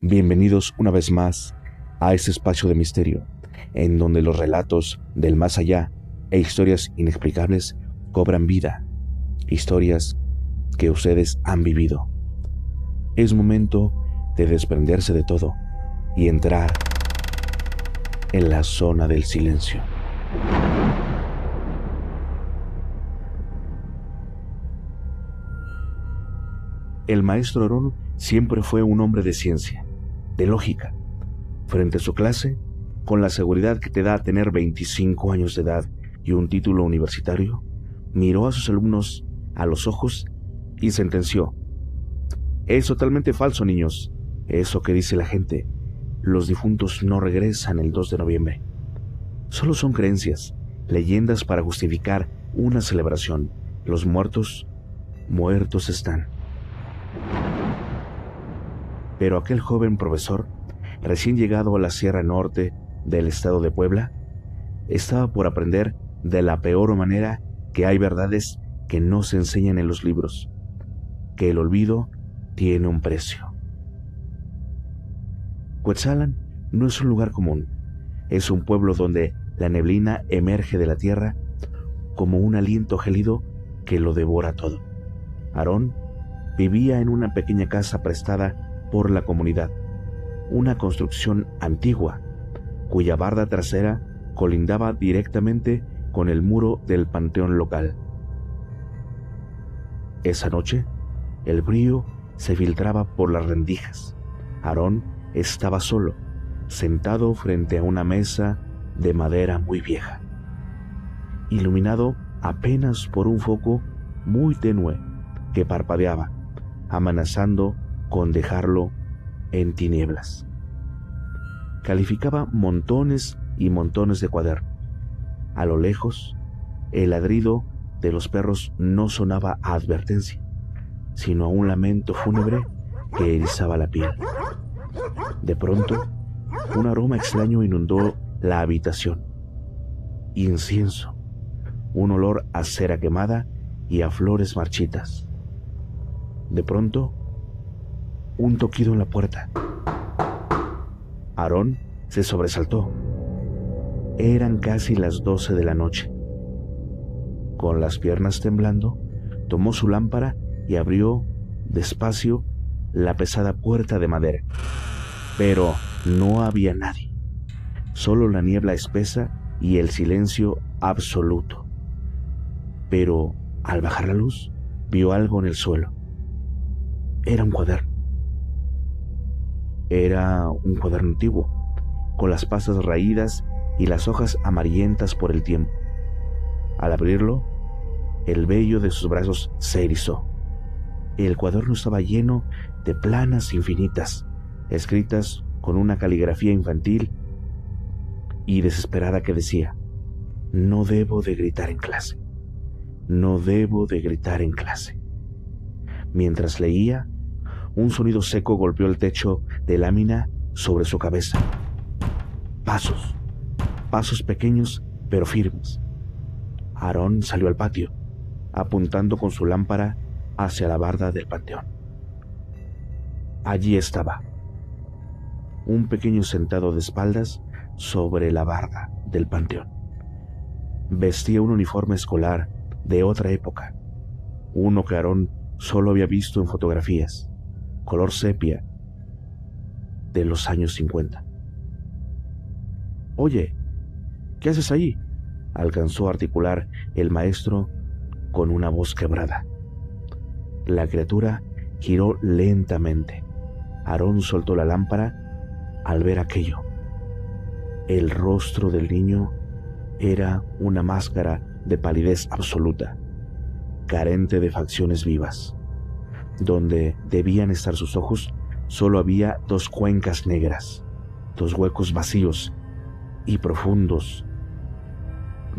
Bienvenidos una vez más a este espacio de misterio, en donde los relatos del más allá e historias inexplicables cobran vida, historias que ustedes han vivido. Es momento de desprenderse de todo y entrar en la zona del silencio. El maestro Aarón siempre fue un hombre de ciencia, de lógica. Frente a su clase, con la seguridad que te da tener 25 años de edad y un título universitario, miró a sus alumnos a los ojos y sentenció: es totalmente falso, niños. Eso que dice la gente. Los difuntos no regresan el 2 de noviembre. Solo son creencias, leyendas para justificar una celebración. Los muertos, muertos están. Pero aquel joven profesor, recién llegado a la Sierra Norte del estado de Puebla, estaba por aprender de la peor manera que hay verdades que no se enseñan en los libros, que el olvido tiene un precio. Cuetzalan no es un lugar común, es un pueblo donde la neblina emerge de la tierra como un aliento gélido que lo devora todo. Aarón vivía en una pequeña casa prestada por la comunidad, una construcción antigua, cuya barda trasera colindaba directamente con el muro del panteón local. Esa noche, el frío se filtraba por las rendijas. Aarón estaba solo, sentado frente a una mesa de madera muy vieja, iluminado apenas por un foco muy tenue que parpadeaba, amenazando con dejarlo en tinieblas. Calificaba montones y montones de cuadernos. A lo lejos, el ladrido de los perros no sonaba a advertencia, sino a un lamento fúnebre que erizaba la piel. De pronto, un aroma extraño inundó la habitación. Incienso, un olor a cera quemada y a flores marchitas. De pronto, un toquido en la puerta. Aarón se sobresaltó. Eran casi las 12 de la noche. Con las piernas temblando, tomó su lámpara y abrió despacio la pesada puerta de madera. Pero no había nadie, solo la niebla espesa y el silencio absoluto. Pero al bajar la luz, vio algo en el suelo. Era un cuaderno. Era un cuaderno antiguo, con las pastas raídas y las hojas amarillentas por el tiempo. Al abrirlo, el vello de sus brazos se erizó. El cuaderno estaba lleno de planas infinitas, escritas con una caligrafía infantil y desesperada que decía: no debo de gritar en clase, no debo de gritar en clase. Mientras leía, un sonido seco golpeó el techo de lámina sobre su cabeza. Pasos, pasos pequeños pero firmes. Aarón salió al patio, apuntando con su lámpara hacia la barda del panteón. Allí estaba, un pequeño sentado de espaldas sobre la barda del panteón. Vestía un uniforme escolar de otra época, uno que Aarón solo había visto en fotografías, color sepia, de los años 50. Oye, ¿qué haces ahí?, alcanzó a articular el maestro con una voz quebrada. La criatura giró lentamente. Aarón soltó la lámpara al ver aquello. El rostro del niño era una máscara de palidez absoluta, carente de facciones vivas. Donde debían estar sus ojos, solo había dos cuencas negras, dos huecos vacíos y profundos,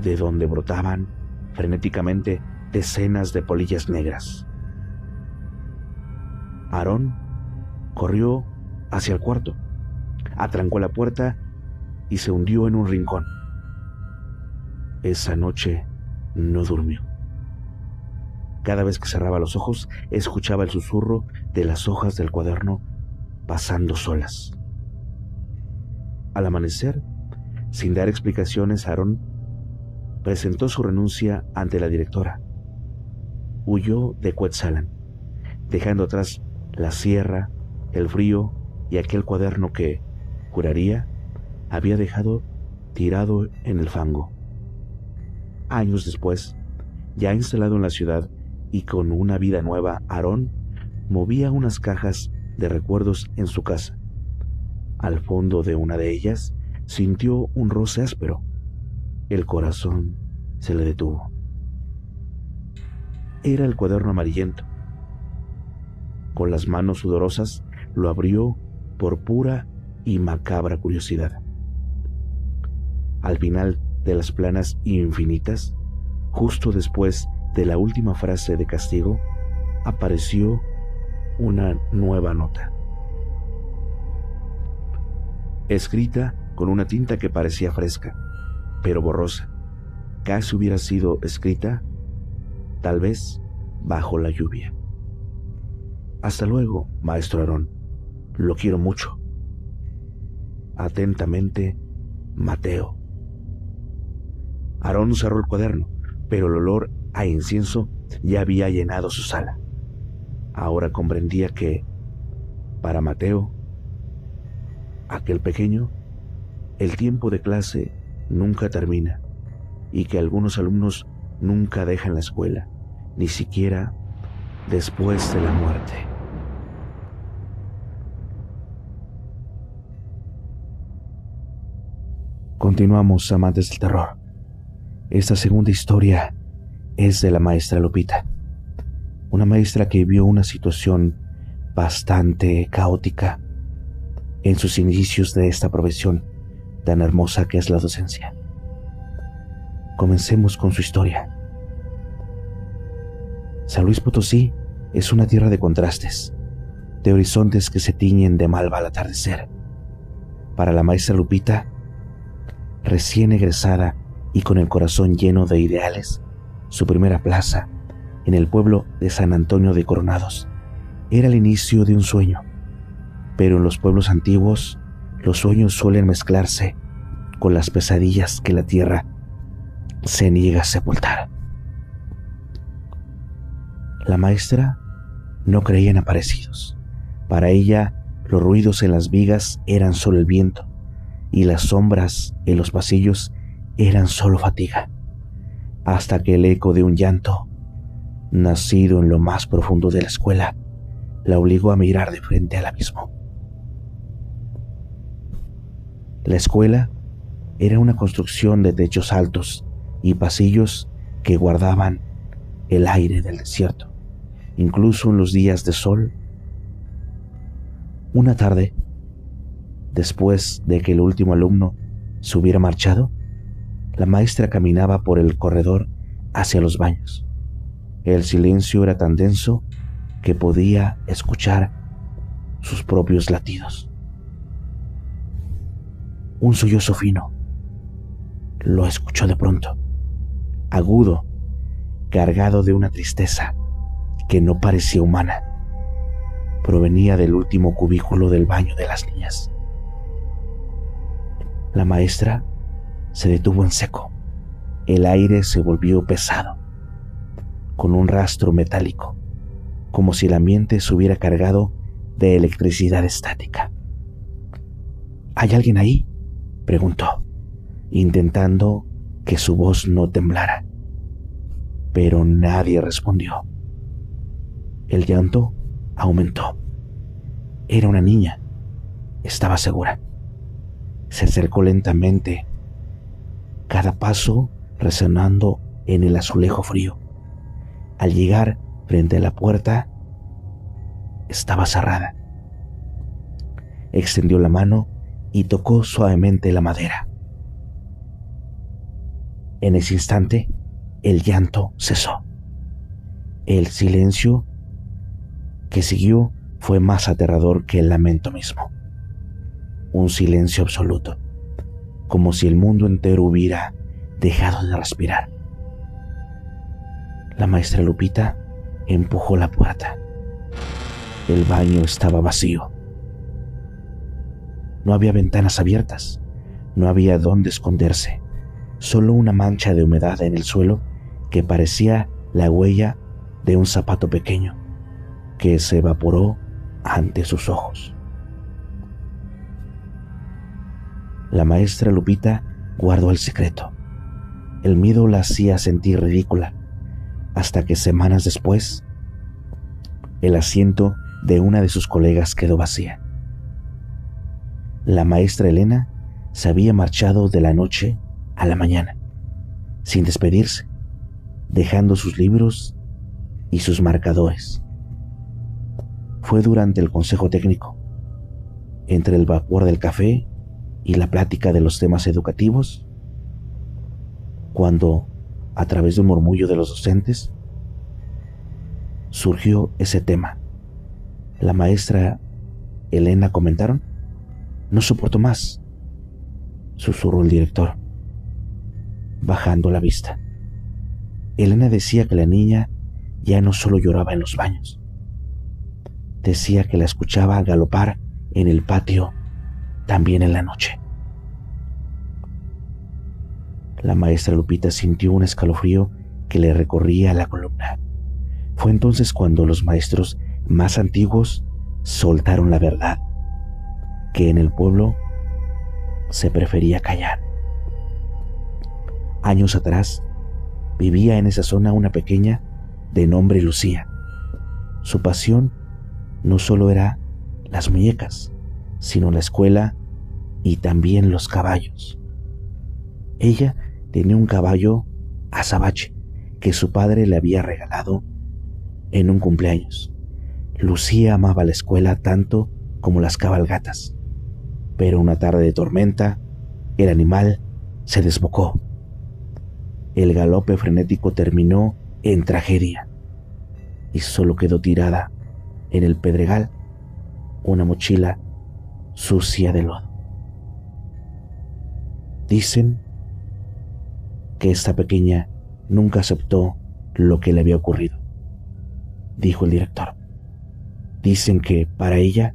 de donde brotaban frenéticamente decenas de polillas negras. Aarón corrió hacia el cuarto, atrancó la puerta y se hundió en un rincón. Esa noche no durmió. Cada vez que cerraba los ojos, escuchaba el susurro de las hojas del cuaderno pasando solas. Al amanecer, sin dar explicaciones, Aarón presentó su renuncia ante la directora. Huyó de Cuetzalan, dejando atrás la sierra, el frío y aquel cuaderno que, juraría, había dejado tirado en el fango. Años después, ya instalado en la ciudad y con una vida nueva, Aarón movía unas cajas de recuerdos en su casa. Al fondo de una de ellas sintió un roce áspero. El corazón se le detuvo. Era el cuaderno amarillento. Con las manos sudorosas lo abrió por pura y macabra curiosidad. Al final de las planas infinitas, justo después de la última frase de castigo, apareció una nueva nota. Escrita con una tinta que parecía fresca, pero borrosa. Casi hubiera sido escrita, tal vez, bajo la lluvia. Hasta luego, maestro Aarón. Lo quiero mucho. Atentamente, Mateo. Aarón cerró el cuaderno, pero el olor a incienso ya había llenado su sala. Ahora comprendía que, para Mateo, aquel pequeño, el tiempo de clase nunca termina y que algunos alumnos nunca dejan la escuela, ni siquiera después de la muerte. Continuamos, amantes del terror. Esta segunda historia es de la maestra Lupita, una maestra que vivió una situación bastante caótica en sus inicios de esta profesión tan hermosa que es la docencia. Comencemos con su historia. San Luis Potosí es una tierra de contrastes, de horizontes que se tiñen de malva al atardecer. Para la maestra Lupita, recién egresada y con el corazón lleno de ideales, su primera plaza en el pueblo de San Antonio de Coronados era el inicio de un sueño. Pero en los pueblos antiguos, los sueños suelen mezclarse con las pesadillas que la tierra se niega a sepultar. La maestra no creía en aparecidos. Para ella, los ruidos en las vigas eran solo el viento y las sombras en los pasillos eran solo fatiga, hasta que el eco de un llanto, nacido en lo más profundo de la escuela, la obligó a mirar de frente al abismo. La escuela era una construcción de techos altos y pasillos que guardaban el aire del desierto, incluso en los días de sol. Una tarde, después de que el último alumno se hubiera marchado, la maestra caminaba por el corredor hacia los baños. El silencio era tan denso que podía escuchar sus propios latidos. Un sollozo fino lo escuchó de pronto, agudo, cargado de una tristeza que no parecía humana. Provenía del último cubículo del baño de las niñas. La maestra se detuvo en seco. El aire se volvió pesado, con un rastro metálico, como si el ambiente se hubiera cargado de electricidad estática. ¿Hay alguien ahí?, preguntó, intentando que su voz no temblara. Pero nadie respondió. El llanto aumentó. Era una niña, estaba segura. Se acercó lentamente, cada paso resonando en el azulejo frío. Al llegar frente a la puerta, estaba cerrada. Extendió la mano y tocó suavemente la madera. En ese instante, el llanto cesó. El silencio que siguió fue más aterrador que el lamento mismo. Un silencio absoluto, como si el mundo entero hubiera dejado de respirar. La maestra Lupita empujó la puerta. El baño estaba vacío. No había ventanas abiertas, no había dónde esconderse, solo una mancha de humedad en el suelo que parecía la huella de un zapato pequeño que se evaporó ante sus ojos. La maestra Lupita guardó el secreto. El miedo la hacía sentir ridícula, hasta que semanas después, el asiento de una de sus colegas quedó vacía. La maestra Elena se había marchado de la noche a la mañana, sin despedirse, dejando sus libros y sus marcadores. Fue durante el consejo técnico, entre el vapor del café y la plática de los temas educativos, cuando, a través de un murmullo de los docentes, surgió ese tema. La maestra Elena comentaron: «No soporto más», susurró el director, bajando la vista. Elena decía que la niña ya no solo lloraba en los baños, decía que la escuchaba galopar en el patio también en la noche. La maestra Lupita sintió un escalofrío que le recorría la columna. Fue entonces cuando los maestros más antiguos soltaron la verdad, que en el pueblo se prefería callar. Años atrás, vivía en esa zona una pequeña de nombre Lucía. Su pasión no solo era las muñecas, sino la escuela y también los caballos. Ella tenía un caballo azabache que su padre le había regalado en un cumpleaños. Lucía amaba la escuela tanto como las cabalgatas, pero una tarde de tormenta, el animal se desbocó. El galope frenético terminó en tragedia y solo quedó tirada en el pedregal una mochila sucia de lodo. Dicen que esta pequeña nunca aceptó lo que le había ocurrido, dijo el director. Dicen que para ella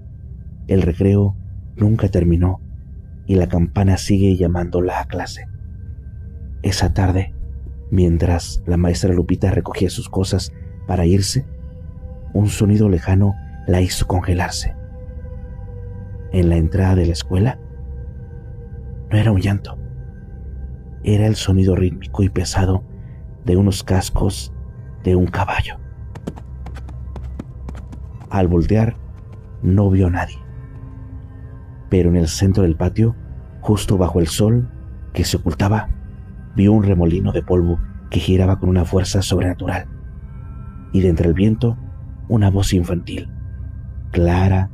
el recreo nunca terminó y la campana sigue llamándola a clase. Esa tarde, mientras la maestra Lupita recogía sus cosas para irse, un sonido lejano la hizo congelarse. En la entrada de la escuela no era un llanto, era el sonido rítmico y pesado de unos cascos de un caballo. Al voltear, no vio a nadie, pero en el centro del patio, justo bajo el sol que se ocultaba, vio un remolino de polvo que giraba con una fuerza sobrenatural, y de entre el viento una voz infantil, clara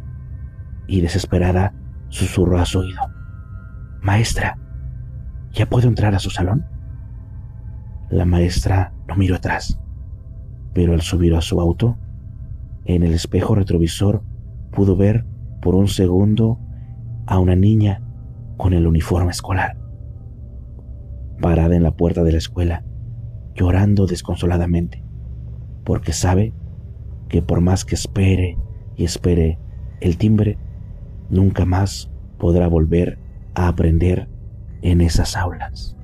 y desesperada, susurró a su oído: «Maestra, ¿ya puedo entrar a su salón?». La maestra no miró atrás, pero al subir a su auto, en el espejo retrovisor pudo ver por un segundo a una niña con el uniforme escolar, parada en la puerta de la escuela, llorando desconsoladamente, porque sabe que por más que espere y espere el timbre, nunca más podrá volver a aprender en esas aulas.